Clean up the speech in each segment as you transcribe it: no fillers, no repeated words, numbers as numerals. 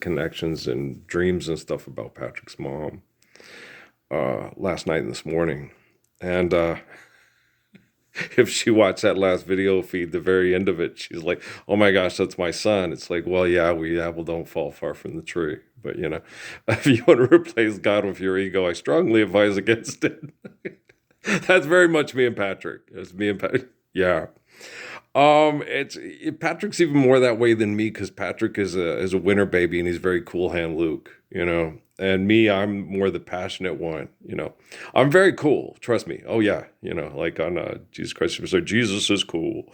connections and dreams and stuff about Patrick's mom last night and this morning. And if she watched that last video feed, the very end of it, she's like, "Oh my gosh, that's my son." It's like, well, yeah, we apple don't fall far from the tree. But if you want to replace God with your ego, I strongly advise against it. That's very much me and Patrick. It's me and Patrick. Yeah. Patrick's even more that way than me because Patrick is a winner baby and he's very cool hand Luke. And me, I'm more the passionate one. I'm very cool, trust me. Oh yeah, like on Jesus Christ Superstar, Jesus is cool,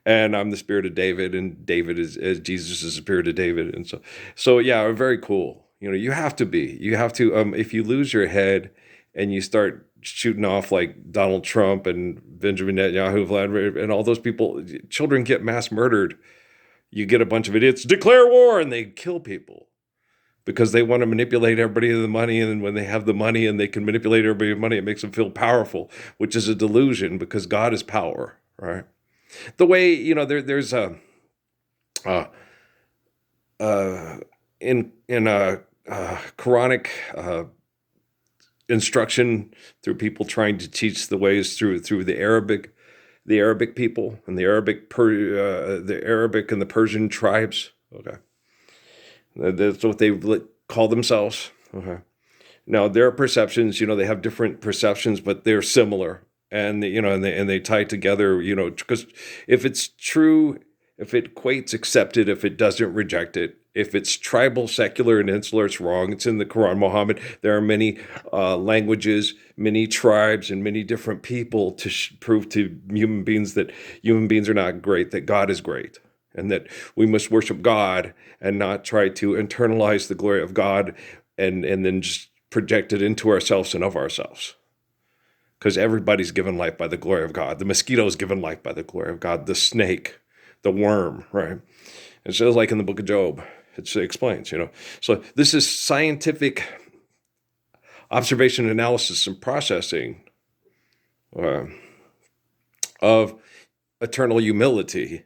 and I'm the spirit of David, and David is Jesus is the spirit of David, and so yeah, I'm very cool. You have to be. You have to. If you lose your head and you start shooting off like Donald Trump and Benjamin Netanyahu, Vladimir, and all those people, children get mass murdered. You get a bunch of idiots, declare war, and they kill people because they want to manipulate everybody with the money. And when they have the money and they can manipulate everybody with money, it makes them feel powerful, which is a delusion because God is power, right? The way, there's uh, in Quranic instruction through people trying to teach the ways through the Arabic people and the Arabic and the Persian tribes. Okay, that's what they call themselves. Okay, now their perceptions, they have different perceptions, but they're similar, and they tie together. Because if it's true, if it equates, accept it. If it doesn't, reject it. If it's tribal, secular, and insular, it's wrong. It's in the Quran. Muhammad, there are many languages, many tribes, and many different people to prove to human beings that human beings are not great, that God is great, and that we must worship God and not try to internalize the glory of God and then just project it into ourselves and of ourselves. Because everybody's given life by the glory of God. The mosquito is given life by the glory of God. The snake, the worm, right? It's just like in the book of Job. It explains, So this is scientific observation, analysis, and processing of eternal humility,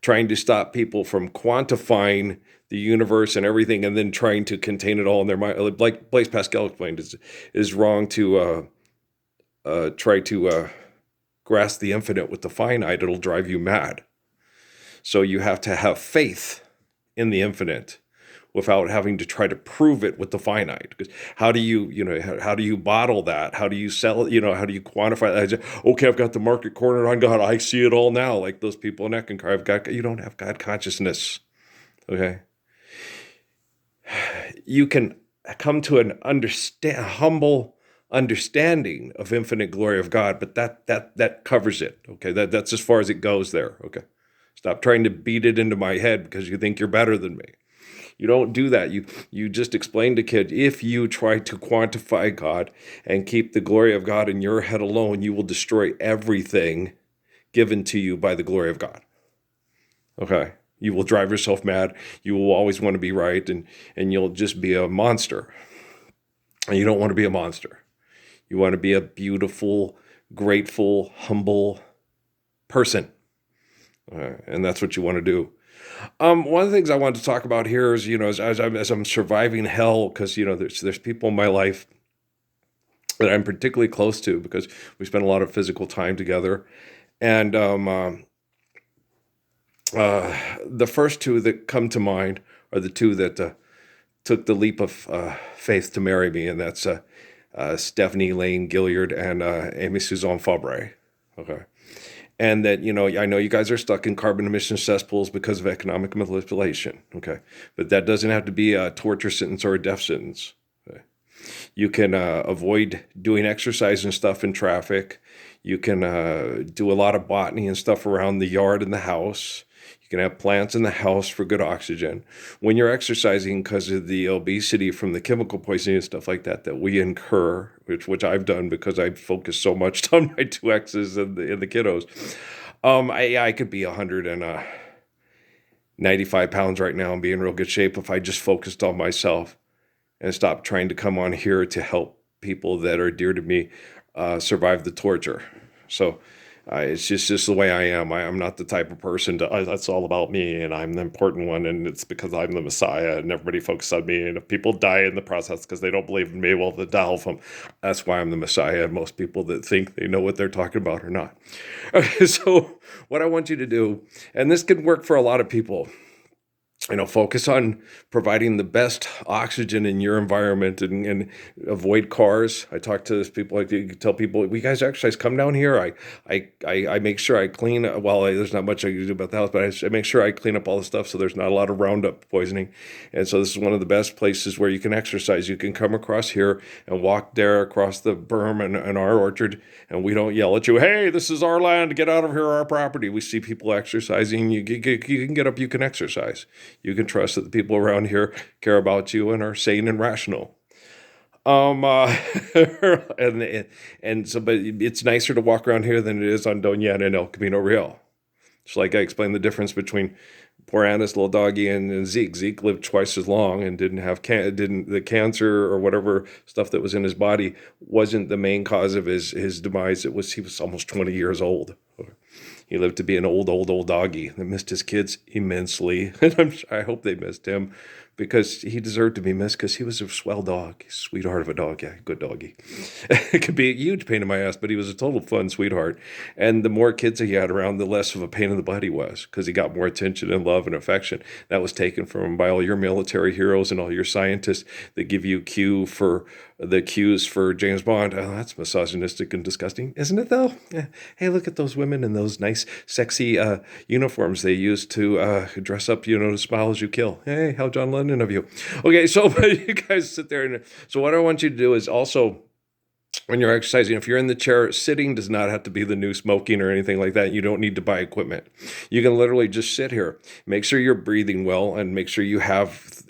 trying to stop people from quantifying the universe and everything and then trying to contain it all in their mind. Like Blaise Pascal explained, is wrong to try to grasp the infinite with the finite. It'll drive you mad. So you have to have faith in the infinite without having to try to prove it with the finite. Because how do you bottle that? How do you sell it? How do you quantify that? Okay, I've got the market cornered on God. I see it all now. Like those people in Eckankar, you don't have God consciousness. Okay. You can come to an humble understanding of infinite glory of God, but that covers it. Okay. That's as far as it goes there. Okay. Stop trying to beat it into my head because you think you're better than me. You don't do that. You just explain to kids, if you try to quantify God and keep the glory of God in your head alone, you will destroy everything given to you by the glory of God. Okay? You will drive yourself mad. You will always want to be right, and you'll just be a monster. And you don't want to be a monster. You want to be a beautiful, grateful, humble person. And that's what you want to do. One of the things I wanted to talk about here is, as I'm surviving hell, because there's people in my life that I'm particularly close to because we spend a lot of physical time together, and the first two that come to mind are the two that took the leap of faith to marry me, and that's Stephanie Lane Gilliard and Amy Suzanne Fabre. Okay. And that, I know you guys are stuck in carbon emission cesspools because of economic manipulation, okay? But that doesn't have to be a torture sentence or a death sentence. Okay? You can avoid doing exercise and stuff in traffic. You can do a lot of botany and stuff around the yard and the house. You can have plants in the house for good oxygen. When you're exercising, because of the obesity from the chemical poisoning and stuff like that we incur, which I've done because I focus so much on my two X's and the kiddos. I could be 195 pounds right now and be in real good shape if I just focused on myself and stopped trying to come on here to help people that are dear to me survive the torture. So It's just the way I am. I'm not the type of person to, that's all about me and I'm the important one and it's because I'm the Messiah and everybody focuses on me. And if people die in the process because they don't believe in me, well, the hell of them. That's why I'm the Messiah. And most people that think they know what they're talking about are not. Okay, so what I want you to do, and this could work for a lot of people, focus on providing the best oxygen in your environment and avoid cars. I talk to people, like you tell people, we guys exercise, come down here. I make sure I clean, there's not much I can do about the house, but I make sure I clean up all the stuff so there's not a lot of Roundup poisoning. And so this is one of the best places where you can exercise. You can come across here and walk there across the berm and our orchard, and we don't yell at you, hey, this is our land, get out of here, our property. We see people exercising. You can get up, you can exercise. You can trust that the people around here care about you and are sane and rational. But it's nicer to walk around here than it is on Doña Ana and El Camino Real. It's like I explained the difference between poor Anna's little doggy and Zeke. Zeke lived twice as long and didn't have the cancer or whatever stuff that was in his body wasn't the main cause of his demise. He was almost 20 years old. He lived to be an old doggy that missed his kids immensely. And I hope they missed him because he deserved to be missed because he was a swell dog. Sweetheart of a dog. Yeah, good doggy. It could be a huge pain in my ass, but he was a total fun sweetheart. And the more kids he had around, the less of a pain in the butt he was because he got more attention and love and affection. That was taken from him by all your military heroes and all your scientists that give you cues for James Bond. Oh, that's misogynistic and disgusting, isn't it though? Yeah. Hey, look at those women in those nice, sexy uniforms they use to dress up, to smile as you kill. Hey, how John Lennon of you. Okay, so you guys sit there. So what I want you to do is also, when you're exercising, if you're in the chair, sitting does not have to be the new smoking or anything like that. You don't need to buy equipment. You can literally just sit here. Make sure you're breathing well and make sure you have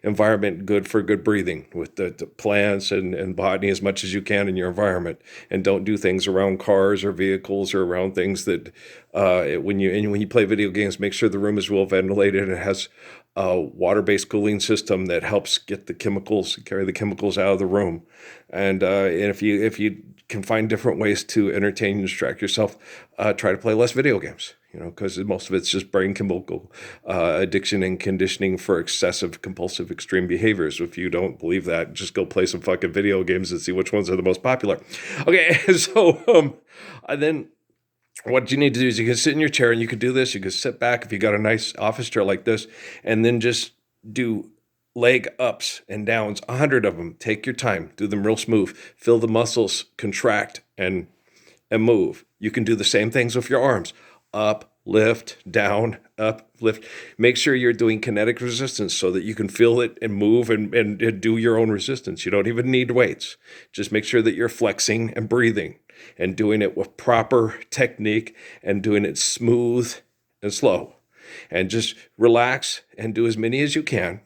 environment good for good breathing with the plants and botany as much as you can in your environment. And don't do things around cars or vehicles or around things that when you play video games, make sure the room is well ventilated and it has a water-based cooling system that helps carry the chemicals out of the room. And if you can find different ways to entertain and distract yourself, try to play less video games, because most of it's just brain chemical addiction and conditioning for excessive, compulsive, extreme behaviors. If you don't believe that, just go play some fucking video games and see which ones are the most popular. Okay, so then what you need to do is you can sit in your chair and you can do this. You can sit back if you got a nice office chair like this, and then just do leg ups and downs, 100 of them. Take your time, do them real smooth. Feel the muscles contract and move. You can do the same things with your arms. Up, lift, down, up, lift. Make sure you're doing kinetic resistance so that you can feel it and move and do your own resistance. You don't even need weights. Just make sure that you're flexing and breathing and doing it with proper technique and doing it smooth and slow. And just relax and do as many as you can.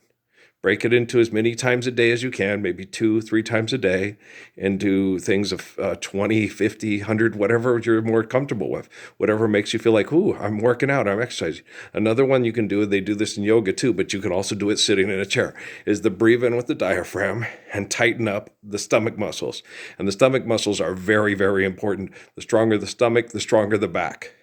Break it into as many times a day as you can, maybe 2-3 times a day, and do things of 20, 50, 100, whatever you're more comfortable with, whatever makes you feel like, ooh, I'm working out, I'm exercising. Another one you can do, they do this in yoga too, but you can also do it sitting in a chair, is the breathe in with the diaphragm and tighten up the stomach muscles. And the stomach muscles are very, very important. The stronger the stomach, the stronger the back.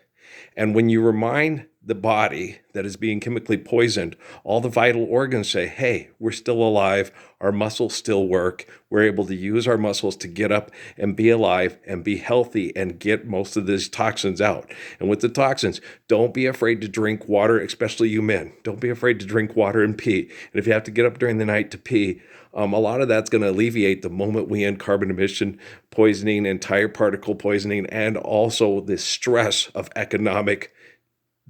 And when you remind the body that is being chemically poisoned, all the vital organs say, hey, we're still alive. Our muscles still work. We're able to use our muscles to get up and be alive and be healthy and get most of these toxins out. And with the toxins, don't be afraid to drink water, especially you men. Don't be afraid to drink water and pee. And if you have to get up during the night to pee, a lot of that's going to alleviate the moment we end carbon emission poisoning and tire particle poisoning and also the stress of economic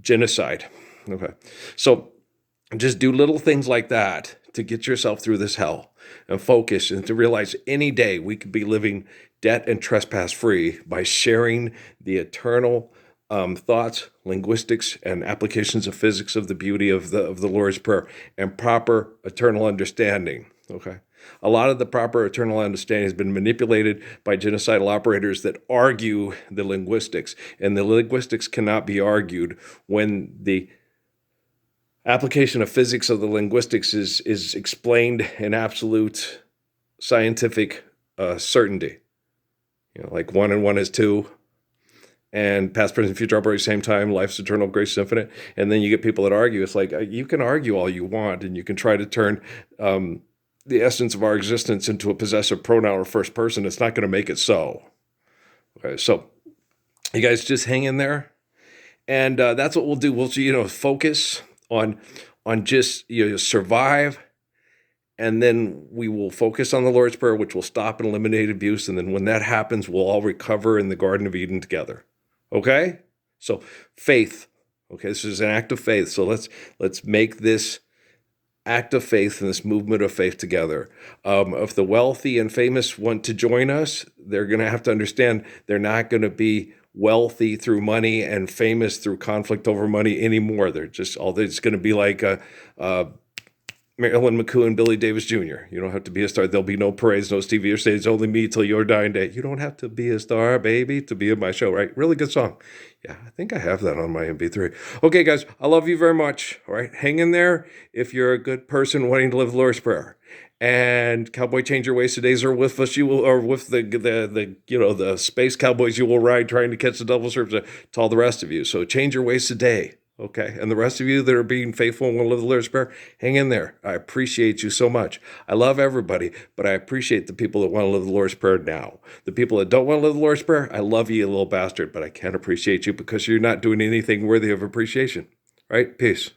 genocide. Okay. So just do little things like that to get yourself through this hell and focus and to realize any day we could be living debt and trespass free by sharing the eternal thoughts, linguistics, and applications of physics of the beauty of the Lord's Prayer and proper eternal understanding. Okay. A lot of the proper eternal understanding has been manipulated by genocidal operators that argue the linguistics, and the linguistics cannot be argued when the application of physics of the linguistics is explained in absolute scientific certainty. Like 1 and 1 is 2, and past, present, future operate at the same time. Life's eternal, grace is infinite. And then you get people that argue. It's like you can argue all you want, and you can try to turn the essence of our existence into a possessive pronoun or first person. It's not going to make it so. Okay, so you guys just hang in there, and that's what we'll do. We'll focus on just survive. And then we will focus on the Lord's Prayer, which will stop and eliminate abuse. And then when that happens, we'll all recover in the Garden of Eden together. Okay? So faith. Okay, this is an act of faith. So let's make this act of faith and this movement of faith together. If the wealthy and famous want to join us, they're going to have to understand they're not going to be wealthy through money and famous through conflict over money anymore. They're just it's going to be like Marilyn McCoo and Billy Davis Jr. You don't have to be a star. There'll be no parades, no Stevie or stage. Only me till your dying day. You don't have to be a star, baby, to be in my show, right? Really good song. Yeah, I think I have that on my MP3. Okay, guys, I love you very much. All right, hang in there if you're a good person wanting to live the Lord's Prayer. And Cowboy Change Your Ways today's are with us. You will, or with the space cowboys you will ride trying to catch the double surf to all the rest of you. So change your ways today. Okay, and the rest of you that are being faithful and want to live the Lord's Prayer, hang in there. I appreciate you so much. I love everybody, but I appreciate the people that want to live the Lord's Prayer now. The people that don't want to live the Lord's Prayer, I love you, you little bastard, but I can't appreciate you because you're not doing anything worthy of appreciation. Right? Peace.